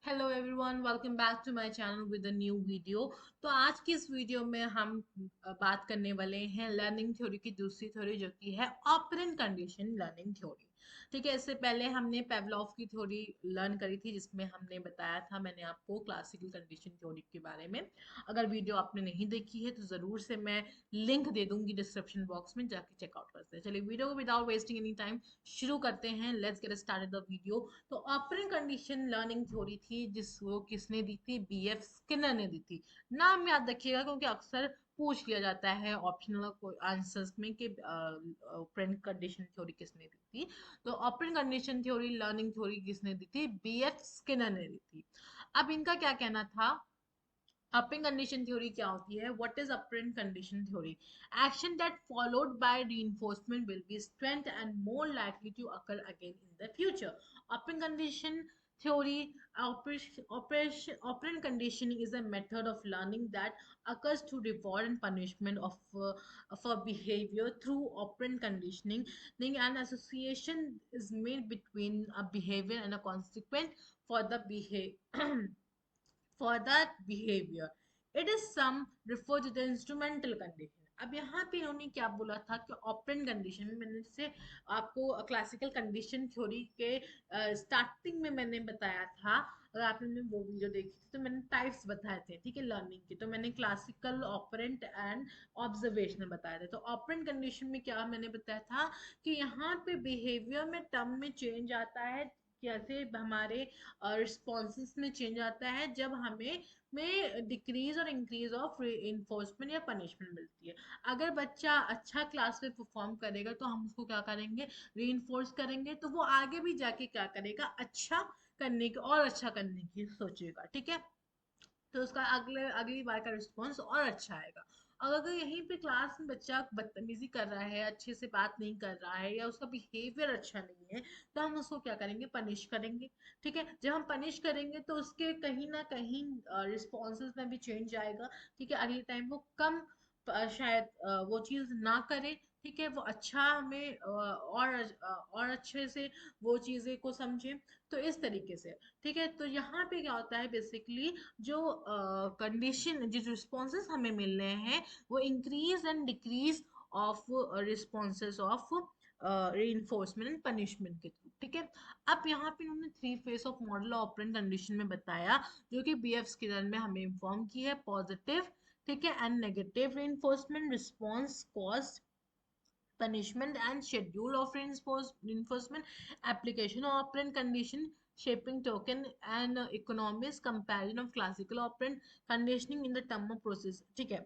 Hello everyone, welcome back to my channel with a new video. तो आज की इस वीडियो में हम बात करने वाले हैं लर्निंग थ्योरी की दूसरी थ्योरी, जो कि है ऑपरेंट कंडीशन लर्निंग थ्योरी। ठीक है, इससे पहले हमने पेवलोव की थ्योरी लर्न करी थी, जिसमें हमने बताया था मैंने आपको क्लासिकल कंडीशन थ्योरी के बारे में। अगर वीडियो आपने नहीं देखी है तो ज़रूर से मैं लिंक दे दूंगी डिस्क्रिप्शन बॉक्स में, जाके चेकआउट करते हैं। चलिए वीडियो को विदाउट वेस्टिंग एनी टाइम शुरू करते हैं। Let's get started the video. तो ऑपरेंट कंडीशन लर्निंग थ्योरी थी, जिसको किसने दी थी? बीएफ स्किनर ने दी थी। नाम याद रखिएगा, क्योंकि अक्सर पूछ लिया जाता है ऑप्शनल आंसर्स में कि ऑपरेंट कंडीशन थ्योरी किसने दी थी। तो operant condition theory learning theory किसने दी थी? बीएफ स्किनर ने दी थी। अब इनका क्या कहना था? Upping condition theory क्या होती है? What is operant condition theory? Action that followed by reinforcement will be strength and more likely to occur again in the future. Upping condition theory, operant conditioning is a method of learning that occurs through reward and punishment of a behavior through operant conditioning. An association is made between a behavior and a consequence for the behavior. For that behavior, it is some refer to the instrumental condition. अब यहाँ पे इन्होंने क्या बोला था कि operand condition में, मैंने जैसे आपको क्लासिकल कंडीशन थ्योरी के स्टार्टिंग में मैंने बताया था, अगर आपने वो वीडियो देखी थी तो मैंने टाइप्स बताए थे, ठीक है, लर्निंग के। तो मैंने क्लासिकल, ऑपरेंट एंड ऑब्जर्वेशनल बताए थे। तो ऑपरेंट कंडीशन में क्या मैंने बताया था कि यहाँ पे बिहेवियर में, टर्म में चेंज आता है, कैसे हमारे रिस्पॉन्सेस में चेंज आता है जब हमें में डिक्रीज और इंक्रीज ऑफ इन्फोर्समेंट या पनिशमेंट मिलती है। अगर बच्चा अच्छा क्लास में परफॉर्म करेगा तो हम उसको क्या करेंगे? री करेंगे, तो वो आगे भी जाके क्या करेगा? अच्छा करने की और अच्छा करने की सोचेगा, ठीक है। तो उसका अगली बार का रिस्पॉन्स और अच्छा आएगा। अगर यहीं पे क्लास में बच्चा बदतमीजी कर रहा है, अच्छे से बात नहीं कर रहा है, या उसका बिहेवियर अच्छा नहीं है, तो हम उसको क्या करेंगे? पनिश करेंगे। ठीक है, जब हम पनिश करेंगे तो उसके कहीं ना कहीं रिस्पॉन्सेज में भी चेंज आएगा। ठीक है, अगले टाइम वो कम शायद वो चीज़ ना करे। ठीक है, वो अच्छा हमें और अच्छे से वो चीज़ें को समझे। तो इस तरीके से, ठीक है। तो यहाँ पे क्या होता है बेसिकली, जो कंडीशन, जो रिस्पॉन्सेज हमें मिल रहे हैं, वो increase and decrease of responses of reinforcement and punishment के थ्रू। ठीक है, अब यहाँ पे उन्होंने three phase of model operant condition में बताया, जो कि बीएफ स्किनर में हमें इन्फॉर्म की है। पॉजिटिव, ठीक है, and negative reinforcement, response, cost, punishment and schedule of reinforcement, application of operant condition, shaping token and economics, comparison of classical operant conditioning in the term of process। ठीक है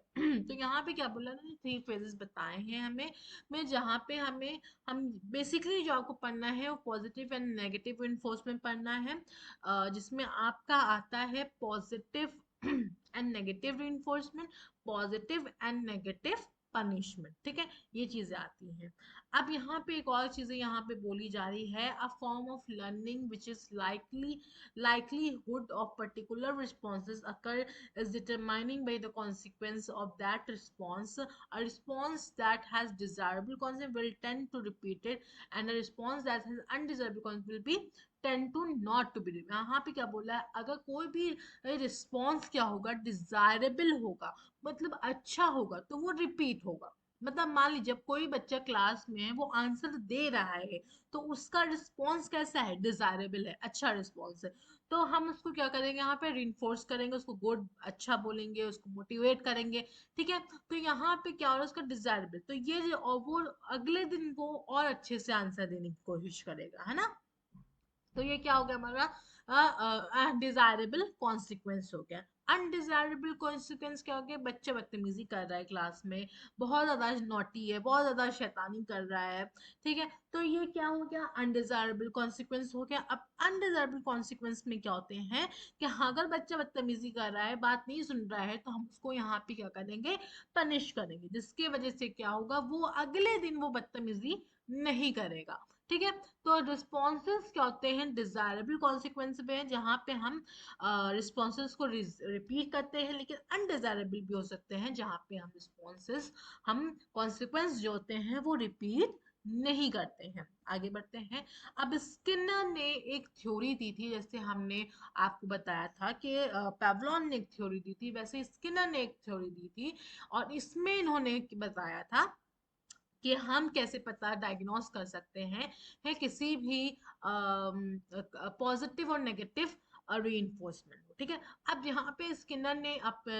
तो यहाँ पे क्या बोला ना, थ्री फेजेस बताए हैं हमें, मैं जहाँ पे हम बेसिकली जो आपको पढ़ना है वो पॉजिटिव एंड नेगेटिव इन्फोर्समेंट पढ़ना है, जिसमें आपका आता है positive and negative enforcement, positive and negative punishment. ठीक है, ये चीजें आती हैं। अब यहाँ पे एक और चीजें यहाँ पे बोली जा रही है, a form of learning which is likelihood of particular responses occur is determining by the consequence of that response. A response that has desirable consequence will tend to repeat it, and a response that has undesirable consequence will be tend to not to be repeated। यहाँ पे क्या बोला है? अगर कोई भी response क्या होगा? डिजायरेबल होगा, मतलब अच्छा होगा, तो वो रिपीट होगा। मतलब मान लीजिए, जब कोई बच्चा क्लास में है, वो आंसर दे रहा है, तो उसका रिस्पॉन्स कैसा है? डिजायरेबल है, अच्छा रिस्पॉन्स है। तो हम उसको क्या करेंगे? यहाँ पे रिइंफोर्स करेंगे, उसको गुड, अच्छा बोलेंगे, उसको मोटिवेट करेंगे। ठीक है, तो यहाँ पे क्या हो रहा है? उसका डिजायरेबल, तो और वो अगले दिन वो और अच्छे से आंसर देने की कोशिश करेगा, है ना। तो ये क्या हो गया हमारा? डिजायरेबल कॉन्सिक्वेंस हो गया। अनडिजायरेबल कॉन्सिक्वेंस क्या हो गया? बच्चा बदतमीजी कर रहा है क्लास में, बहुत ज्यादा नॉटी है, बहुत ज्यादा शैतानी कर रहा है। ठीक है, तो ये क्या हो गया? अनडिजायरेबल कॉन्सिक्वेंस हो गया। अब अनडिजायरेबल कॉन्सिक्वेंस में क्या होते हैं कि हाँ, अगर बच्चा बदतमीजी कर रहा है, बात नहीं सुन रहा है, तो हम उसको यहाँ पे क्या करेंगे? पनिश करेंगे, जिसकी वजह से क्या होगा? वो अगले दिन वो बदतमीजी नहीं करेगा। ठीक है, तो रिस्पॉन्सेज क्या होते हैं? डिजायरेबल कॉन्सिक्वेंस पे हैं, जहाँ पे हम रिस्पॉन्सेज को रिपीट करते हैं, लेकिन अनडिजायरेबल भी हो सकते हैं, जहाँ पे हम रिस्पॉन्सेज, हम कॉन्सिक्वेंस जो होते हैं वो रिपीट नहीं करते हैं। आगे बढ़ते हैं। अब स्किनर ने एक थ्योरी दी थी, जैसे हमने आपको बताया था कि पेवलॉन ने एक थ्योरी दी थी, वैसे स्किनर ने एक थ्योरी दी थी। और इसमें इन्होंने बताया था कि हम कैसे पता डायग्नोस कर सकते हैं है किसी भी पॉजिटिव और नेगेटिव रीइंफोर्समेंट। ठीक है। अब यहाँ पे स्किनर ने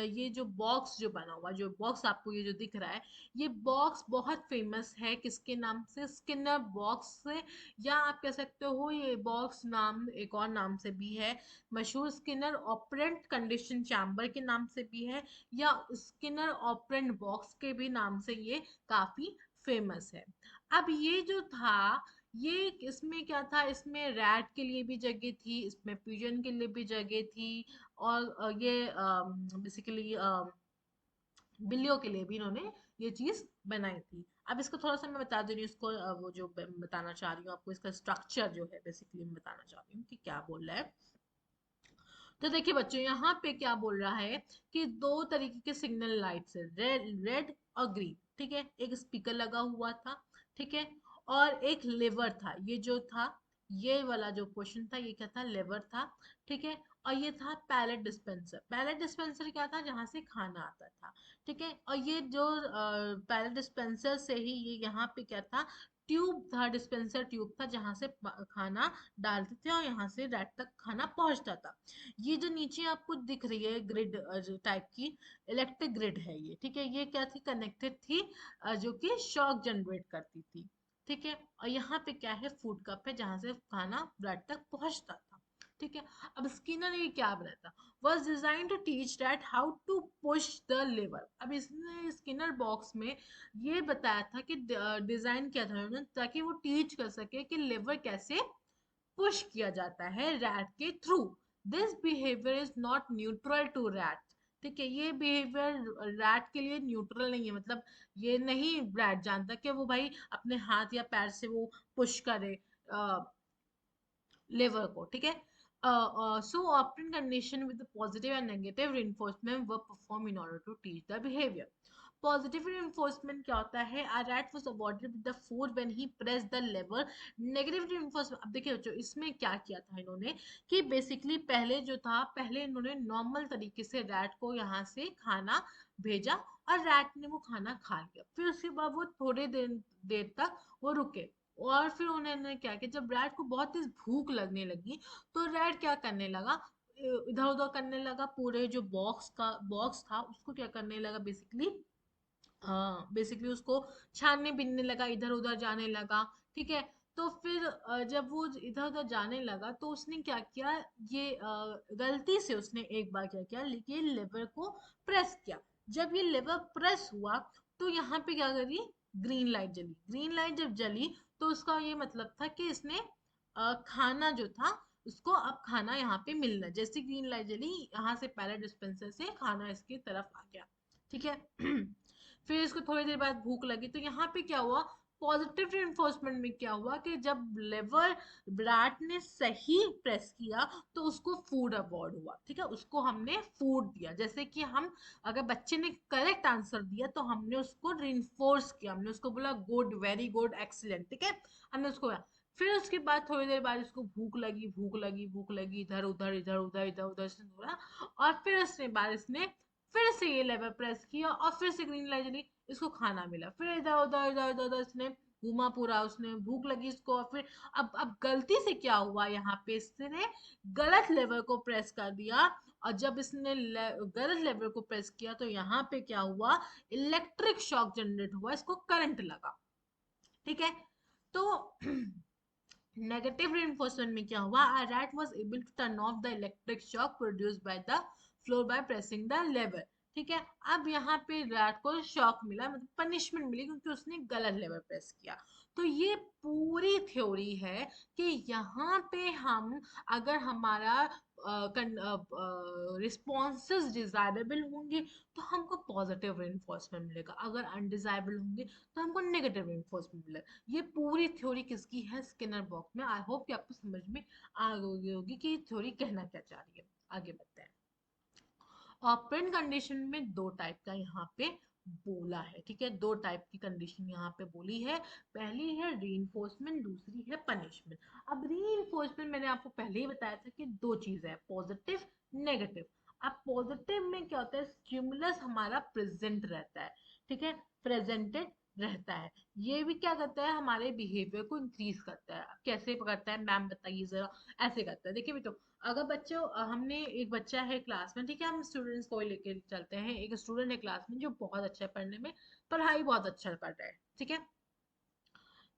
ये जो बॉक्स जो बना हुआ, जो बॉक्स आपको ये जो दिख रहा है, ये बॉक्स बहुत फेमस है किसके नाम से, स्किनर बॉक्स से। या आप कह सकते हो ये बॉक्स नाम एक और नाम से भी है मशहूर, स्किनर ऑपरेंट कंडीशन चैम्बर के नाम से भी है, या स्किनर ऑपरेंट बॉक्स के भी नाम से ये काफी फेमस है। अब ये जो था, ये इसमें क्या था, इसमें रैट के लिए भी जगह थी, इसमें पिजन के लिए भी जगह थी, और ये बेसिकली बिल्लियों के लिए भी इन्होंने ये चीज बनाई थी। अब इसको थोड़ा सा मैं बता दे रही हूँ, इसको वो जो बताना चाह रही हूँ आपको, इसका स्ट्रक्चर जो है बेसिकली मैं बताना चाह रही हूँ कि क्या बोल रहा है। तो देखिए बच्चों, यहाँ पे क्या बोल रहा है कि दो तरीके के सिग्नल लाइट्स है, रेड रेड और ग्रीन। ठीक है। एक स्पीकर लगा हुआ था। ठीक है। और एक लेवर था, ये जो था, ये वाला जो पोर्शन था, ये क्या था, लेवर था। ठीक है। और ये था पैलेट डिस्पेंसर। पैलेट डिस्पेंसर क्या था, जहाँ से खाना आता था। ठीक है। और ये जो पैलेट डिस्पेंसर से ही ये यहाँ पे क्या था, ट्यूब था, डिस्पेंसर ट्यूब था, जहाँ से खाना डालते थे और यहाँ से रैट तक खाना पहुंचता था। ये जो नीचे आपको दिख रही है ग्रिड टाइप की, इलेक्ट्रिक ग्रिड है ये। ठीक है। ये क्या थी, कनेक्टेड थी, जो कि शॉक जनरेट करती थी। ठीक है। और यहाँ पे क्या है, फूड कप है, जहाँ से खाना ब्लड तक पहुंचता था। ठीक है। अब स्किनर ने ये क्या बनाया था, was design to teach that how to push the lever. अब इसने स्किनर बॉक्स में ये बताया था कि डिजाइन किया था उन्होंने, ताकि वो टीच कर सके कि लेवर कैसे पुश किया जाता है रैट के through. This behaviour is not neutral to rat. ठीक है। ये बिहेवियर रैट के लिए न्यूट्रल नहीं है, मतलब ये नहीं रैट जानता कि वो भाई अपने हाथ या पैर से वो पुश करे लेवर को। ठीक है। So often condition with the positive and negative reinforcement were performed in order to teach the behavior. Positive reinforcement क्या होता है, a rat was awarded with the food when he pressed the lever. Negative reinforcement, अब देखिए बच्चों, इसमें क्या किया था इन्होंने कि बेसिकली पहले जो था, पहले इन्होंने नॉर्मल तरीके से रैट को यहाँ से खाना भेजा, और रैट ने वो खाना खा लिया। फिर उसके बाद वो थोड़े देर देर तक वो रुके, और फिर उन्होंने क्या किया, जब रैट को बहुत तेज भूख लगने लगी, तो रैट क्या करने लगा, इधर उधर करने लगा, पूरे जो बॉक्स था उसको क्या करने लगा, बेसिकली उसको छानने बीनने लगा, इधर उधर जाने लगा। ठीक है। तो फिर जब वो इधर उधर जाने लगा, तो उसने क्या किया, ये गलती से उसने एक बार क्या किया, लेकिन लेवर को प्रेस किया। जब ये लेवर प्रेस हुआ, तो यहाँ पे क्या करी, ग्रीन लाइट जली। ग्रीन लाइट जब जली, तो उसका ये मतलब था कि इसने खाना जो था, उसको अब खाना यहाँ पे मिलना। जैसे ग्रीन लाइट जली, यहाँ से पहले डिस्पेंसर से खाना इसकी तरफ आ गया। ठीक है। फिर इसको थोड़ी देर बाद भूख लगी, तो यहाँ पे क्या हुआ, पॉजिटिव रिइंफोर्समेंट में क्या हुआ कि जब लेवर ब्राट ने सही प्रेस किया, तो उसको फूड अवार्ड हुआ। ठीक है। उसको हमने फूड दिया, जैसे कि हम, अगर बच्चे ने करेक्ट आंसर दिया तो हमने उसको रिइंफोर्स किया, हमने उसको बोला गुड, वेरी गुड, एक्सीलेंट। ठीक है। हमने उसको बोला। फिर उसके बाद थोड़ी देर बाद उसको भूख लगी, भूख लगी, भूख लगी, इधर उधर इधर उधर इधर उधर से दौड़ा, और फिर उसके बाद इसने फिर से ये लेवर प्रेस किया, और फिर से ग्रीन लाइट जली, इसको खाना मिला। फिर इधर उधर इधर उधर उधर इसने घूमा पूरा, उसने भूख लगी इसको, और फिर अब गलती से क्या हुआ, यहाँ पे इसने गलत लेवर को प्रेस कर दिया। और जब इसने गलत लेवर को प्रेस किया, तो यहाँ पे क्या हुआ, इलेक्ट्रिक शॉक जनरेट हुआ, इसको करंट लगा। ठीक है। तो नेगेटिव reinforcement में क्या हुआ, a rat was able to turn off the electric shock produced by the floor by pressing the lever। ठीक है। अब यहाँ पे रैट को शॉक मिला, मतलब पनिशमेंट मिली, क्योंकि उसने गलत लेवर प्रेस किया। तो ये पूरी थ्योरी है कि यहाँ पे हम, अगर हमारा रिस्पॉन्सेज डिजायरेबल होंगे, तो हमको पॉजिटिव रेनफोर्समेंट मिलेगा, अगर अनडिजायरेबल होंगे तो हमको नेगेटिव रेनफोर्समेंट मिलेगा। ये पूरी थ्योरी किसकी है, स्किनर बॉक्स में। आई होप कि आपको समझ में आ गई होगी कि थ्योरी कहना क्या चाह रही है। आगे बढ़ते हैं। ऑपरेंट कंडीशन में दो टाइप का यहाँ पे बोला है। ठीक है, दो टाइप की कंडीशन यहाँ पे बोली है। पहली है रीइंफोर्समेंट, दूसरी है पनिशमेंट। अब रीइंफोर्समेंट मैंने आपको पहले ही बताया था कि दो चीजें है, पॉजिटिव, नेगेटिव। अब पॉजिटिव में क्या होता है, स्टिमुलस हमारा प्रेजेंट रहता है, ठीक है, प्रेजेंटेड रहता है। ये भी क्या करता है, हमारे बिहेवियर को इंक्रीज करता है। अब कैसे करता है मैम बताइए जरा। ऐसे करता है, देखिए बेटो, अगर बच्चों हमने एक बच्चा है क्लास में, ठीक है, हम स्टूडेंट्स को ही लेके चलते हैं। एक स्टूडेंट है क्लास में जो बहुत अच्छा है पढ़ने में, पढ़ाई बहुत अच्छा कर रहा है, ठीक है।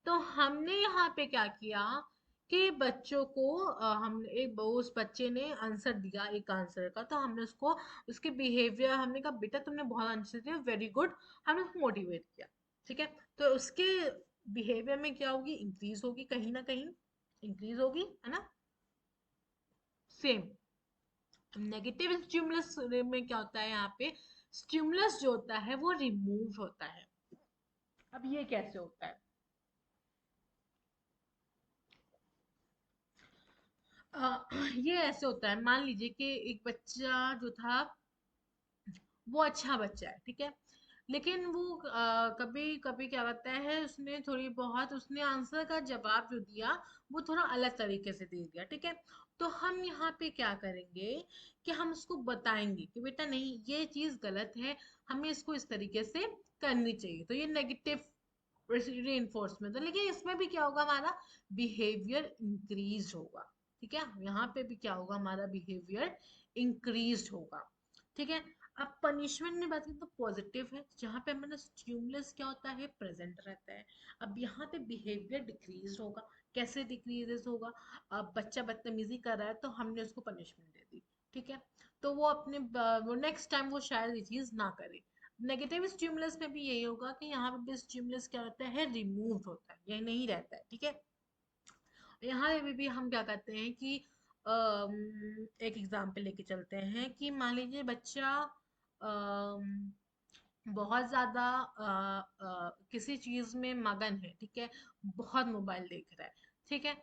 तो हमने यहाँ पे क्या किया कि बच्चों को हम एक उस बच्चे ने आंसर दिया एक आंसर का, तो हमने उसको उसके बिहेवियर, हमने कहा बेटा तुमने बहुत आंसर दिया, वेरी गुड, हमने उसको मोटिवेट किया। ठीक है, तो उसके बिहेवियर में क्या होगी, इंक्रीज होगी, कहीं ना कहीं इंक्रीज होगी, है ना। सेम नेगेटिव स्टिमुलस में क्या होता है, यहाँ पे स्टिमुलस जो होता है वो रिमूव होता है। अब ये कैसे होता है, ये ऐसे होता है, मान लीजिए कि एक बच्चा जो था वो अच्छा बच्चा है, ठीक है, लेकिन वो कभी कभी क्या करता है, उसने थोड़ी बहुत उसने आंसर का जवाब जो दिया वो थोड़ा अलग तरीके से दे दिया, ठीक है। तो हम यहाँ पे क्या करेंगे कि हम उसको बताएंगे कि बेटा नहीं, ये चीज गलत है, हमें इसको इस तरीके से करनी चाहिए। तो ये नेगेटिव रीइंफोर्समेंट है, लेकिन इसमें भी क्या होगा, हमारा बिहेवियर इंक्रीज होगा। ठीक है, यहाँ पे भी क्या होगा, हमारा बिहेवियर इंक्रीज होगा। ठीक है, अब पनिशमेंट में बात करें तो पॉजिटिव है, जहाँ पे हमारा स्टिमुलस क्या होता है, प्रेजेंट रहता है। अब यहाँ पे बिहेवियर डिक्रीज होगा। कैसे डिक्रीज होगा, अब बच्चा बदतमीजी कर रहा है तो हमने उसको पनिशमेंट दे दी, ठीक है, तो वो अपने वो नेक्स्ट टाइम वो शायद ये चीज ना करे। नेगेटिव स्टिमुलस में भी यही होगा कि यहाँ पे भी स्टिमुलस क्या होता है, रिमूव होता है, ये नहीं रहता है, ठीक है। यहाँ भी हम क्या करते हैं कि एक एग्जाम्पल लेके चलते हैं कि मान लीजिए बच्चा बहुत ज्यादा किसी चीज में मगन है, ठीक है, बहुत मोबाइल देख रहा है, ठीक है,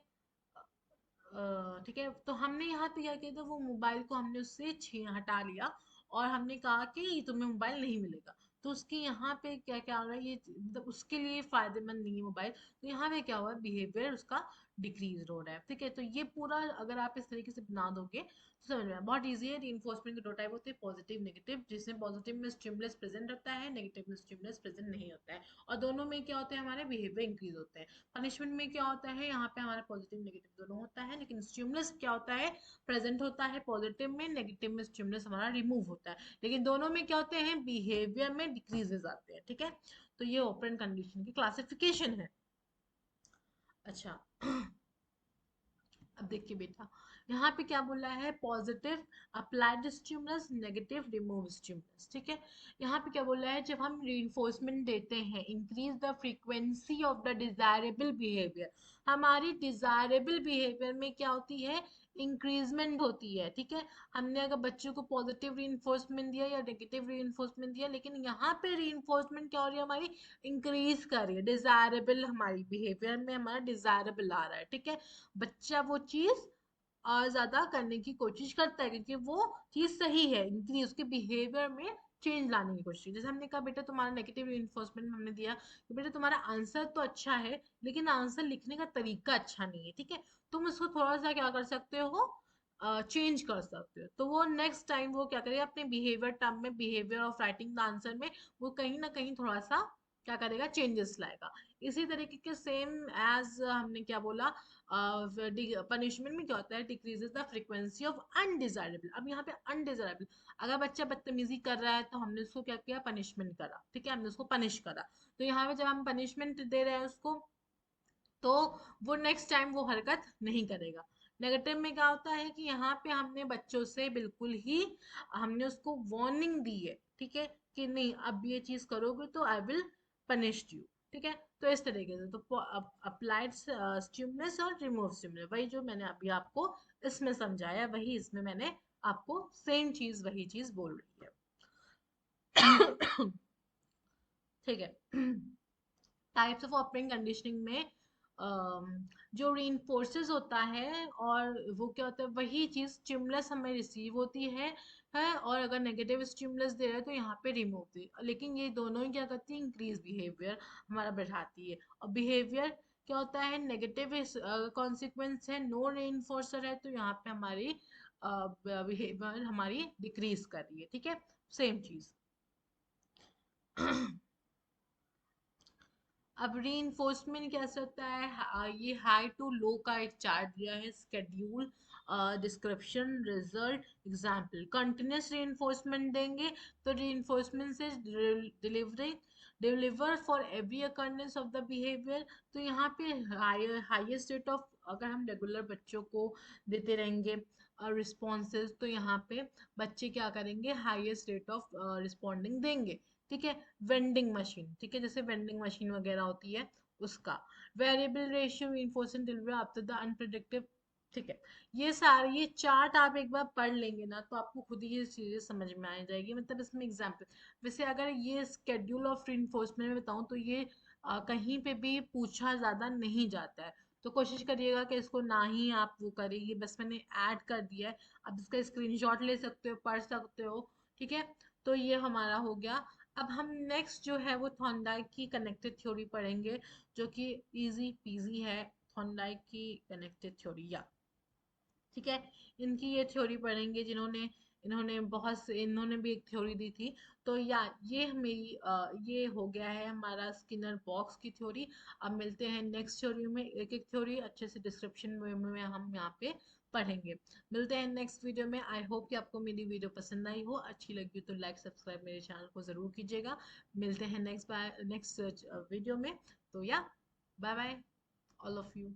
ठीक है, तो हमने यहाँ पे क्या किया था, वो मोबाइल को हमने उससे छीन हटा लिया और हमने कहा कि तुम्हें मोबाइल नहीं मिलेगा। तो उसके यहाँ पे क्या क्या हो रहा है, ये मतलब उसके लिए फायदेमंद नहीं है मोबाइल, तो यहाँ पे क्या हुआ, बिहेवियर उसका डिक्रीज हो रहा है। ठीक है, तो ये पूरा अगर आप इस तरीके से बना दोगे तो समझ में आया। बहुत ईजी है। रीइंफोर्समेंट के दो टाइप होते हैं, पॉजिटिव नेगेटिव, जिसमें पॉजिटिव में स्टिमुलस प्रेजेंट होता है, नेगेटिव में स्टिमुलस प्रेजेंट नहीं होता है, और दोनों में क्या होता है, हमारे बिहेवियर इंक्रीज होते हैं। पनिशमेंट में क्या होता है, यहाँ पे हमारा पॉजिटिव नेगेटिव दोनों होता है, लेकिन स्टिमुलस क्या होता है, प्रेजेंट होता है पॉजिटिव में, नेगेटिव में स्टिमुलस हमारा रिमूव होता है, लेकिन दोनों में क्या होते हैं, बिहेवियर में डिक्रीजेस आते हैं। ठीक है, तो ये ओपन कंडीशन की क्लासिफिकेशन है। अच्छा, अब देखिए बेटा, यहाँ पे क्या बोला है, positive applied stimulus, negative remove stimulus. ठीक है, यहाँ पे क्या बोला है, जब हम रिइंफोर्समेंट देते हैं, increase the frequency of the desirable behaviour, हमारी डिजायरेबल बिहेवियर में क्या होती है, इंक्रीजमेंट होती है। ठीक है, हमने अगर बच्चों को पॉजिटिव रीइंफोर्समेंट दिया या नेगेटिव रीइंफोर्समेंट दिया, लेकिन यहाँ पे रीइंफोर्समेंट क्या हो रही है, हमारी इंक्रीज कर रही है, डिजायरेबल, हमारी बिहेवियर में हमारा डिजायरेबल आ रहा है। ठीक है, बच्चा वो चीज ज्यादा करने की कोशिश करता है क्योंकि वो चीज सही है, इंक्रीज उसके बिहेवियर में चेंज लाने की कोशिश। जैसे हमने कहा बेटा तुम्हारा नेगेटिव रिइंफोर्समेंट हमने दिया कि बेटा तुम्हारा आंसर तो अच्छा है, लेकिन आंसर लिखने का तरीका अच्छा नहीं है, ठीक है, तुम उसको थोड़ा सा क्या कर सकते हो, चेंज कर सकते हो। तो वो नेक्स्ट टाइम वो क्या करेगा, अपने बिहेवियर टर्म में, behaviour of writing the answer में वो कहीं ना कहीं थोड़ा सा क्या करेगा, चेंजेस लाएगा। इसी तरीके के सेम एज हमने क्या बोला, पनिशमेंट में क्या होता है, decreases the frequency of undesirable. अब यहाँ पे अनडिजायरेबल, अगर बच्चा बदतमीजी कर रहा है तो हमने उसको क्या किया, पनिशमेंट करा, ठीक है, हमने उसको पनिश करा। तो यहाँ पे जब हम पनिशमेंट दे रहे हैं उसको, तो वो नेक्स्ट टाइम वो हरकत नहीं करेगा। नेगेटिव में क्या होता है कि यहाँ पे हमने बच्चों से बिल्कुल ही हमने उसको वार्निंग दी है, ठीक है, कि नहीं अब ये चीज करोगे तो आई विल पनिश यू। ठीक है, तो इस तरीके से तो अप्लाइड स्टिमुलस और रिमूव स्टिमुलस, वही जो मैंने अभी आपको इसमें समझाया, वही इसमें मैंने आपको सेम चीज वही चीज बोल रही है। ठीक है, टाइप्स ऑफ ऑपरेटिंग कंडीशनिंग में जो रीइंफोर्सेस होता है, और वो क्या होता है, वही चीज़ स्टिमुलस हमें रिसीव होती है, और अगर नेगेटिव स्टिमुलस दे रहे हैं तो यहाँ पे रिमूव दे, लेकिन ये दोनों ही क्या करती है, इंक्रीज बिहेवियर हमारा बढ़ाती है। और बिहेवियर क्या होता है, नेगेटिव कॉन्सिक्वेंस है, नो रीइंफोर्सर है, तो यहाँ पे हमारी बिहेवियर हमारी डिक्रीज कर रही है, ठीक है। सेम चीज। अब रीइंफोर्समेंट कैसे होता है, ये हाई टू लो का एक चार्ट दिया है, schedule, description, result, example. Continuous reinforcement देंगे तो रीइंफोर्समेंट से deliver for every occurrence of the behaviour. तो यहाँ पे हाईएस्ट रेट ऑफ, अगर हम रेगुलर बच्चों को देते रहेंगे रिस्पॉन्सेज, तो यहाँ पे बच्चे क्या करेंगे, हाईएस्ट रेट ऑफ रिस्पॉन्डिंग देंगे, ठीक है। वेंडिंग मशीन, ठीक है, जैसे वेंडिंग मशीन वगैरह होती है उसका। Variable ratio reinforcing delivery after the unpredictive, ठीक है। ये सारे ये चार्ट आप एक बार पढ़ लेंगे ना तो आपको खुद ही ये चीजें समझ में आ जाएगी, मतलब इसमें एग्जाम्पल। वैसे अगर ये स्केड्यूल ऑफ रीइंफोर्समेंट में बताऊं तो ये कहीं पे भी पूछा ज्यादा नहीं जाता है, तो कोशिश करिएगा कि इसको ना ही आप वो करिए, बस मैंने ऐड कर दिया है, आप इसका स्क्रीनशॉट ले सकते हो, पढ़ सकते हो, ठीक है। तो ये हमारा हो गया। अब हम नेक्स्ट जो है वो थॉर्नडाइक की कनेक्टेड थ्योरी पढ़ेंगे, जो कि इजी पीजी है। थॉर्नडाइक की कनेक्टेड थ्योरी, या ठीक है, इनकी ये थ्योरी पढ़ेंगे, जिन्होंने इन्होंने इन्होंने भी एक थ्योरी दी थी। तो या ये मेरी ये हो गया है हमारा स्किनर बॉक्स की थ्योरी। अब मिलते हैं नेक्स्ट थ्योरी में, एक एक थ्योरी अच्छे से डिस्क्रिप्शन में हम यहाँ पे पढ़ेंगे। मिलते हैं नेक्स्ट वीडियो में। आई होप कि आपको मेरी वीडियो पसंद आई हो, अच्छी लगी हो तो लाइक सब्सक्राइब मेरे चैनल को ज़रूर कीजिएगा। मिलते हैं नेक्स्ट वीडियो में। तो या bye bye all of you.